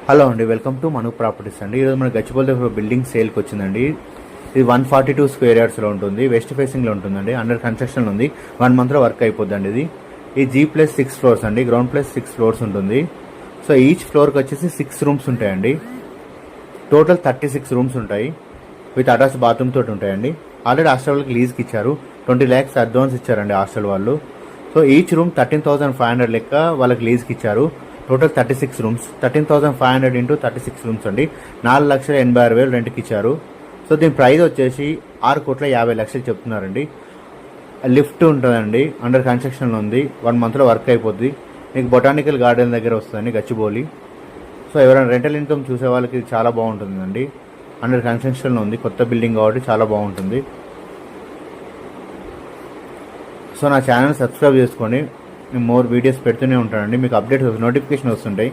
Hello అండి, welcome to Manu properties అండి. ఈరోజు మన గచ్చిబౌలి దగ్గర బిల్డింగ్ సేల్కి వచ్చిందండి. ఇది 142 స్క్వేర్ యార్డ్స్లో ఉంటుంది. వెస్ట్ ఫేసింగ్లో ఉంటుందండి. అండర్ కన్స్ట్రక్షన్ ఉంది. 1 మంత్లో వర్క్ అయిపోద్దండి. ఇది G+6 ఫ్లోర్స్ అండి. గ్రౌండ్ ప్లస్ 6 ఫ్లోర్స్ ఉంటుంది. సో ఈచ్ ఫ్లోర్కి వచ్చేసి 6 రూమ్స్ ఉంటాయండి. టోటల్ 36 రూమ్స్ ఉంటాయి. విత్ అటాచ్ బాత్రూమ్ తోటి ఉంటాయండి. ఆల్రెడీ హాస్టల్ వాళ్ళకి లీజ్కి ఇచ్చారు. 20 lakhs అడ్వాన్స్ ఇచ్చారండి హాస్టల్ వాళ్ళు. సో ఈచ్ రూమ్ 13,500 లెక్క వాళ్ళకి లీజ్కి ఇచ్చారు. టోటల్ 36 రూమ్స్, 13,500 ఇంటూ 36 రూమ్స్ అండి. 4,86,000 రెంట్కి ఇచ్చారు. సో దీని ప్రైస్ వచ్చేసి 6,50,00,000 చెప్తున్నారండి. లిఫ్ట్ ఉంటుందండి. అండర్ కన్స్ట్రక్షన్లో ఉంది. 1 మంత్లో వర్క్ అయిపోద్ది. మీకు బొటానికల్ గార్డెన్ దగ్గర వస్తుందండి గచ్చిబౌలి. సో ఎవరైనా రెంటల్ ఇన్కమ్ చూసే వాళ్ళకి చాలా బాగుంటుందండి. అండర్ కన్స్ట్రక్షన్లో ఉంది. కొత్త బిల్డింగ్ కాబట్టి చాలా బాగుంటుంది. సో నా ఛానల్ సబ్స్క్రైబ్ చేసుకోండి. నేను మోర్ వీడియోస్ పెడుతూనే ఉంటానండి. మీకు అప్డేట్స్ నోటిఫికేషన్ వస్తుంటాయి.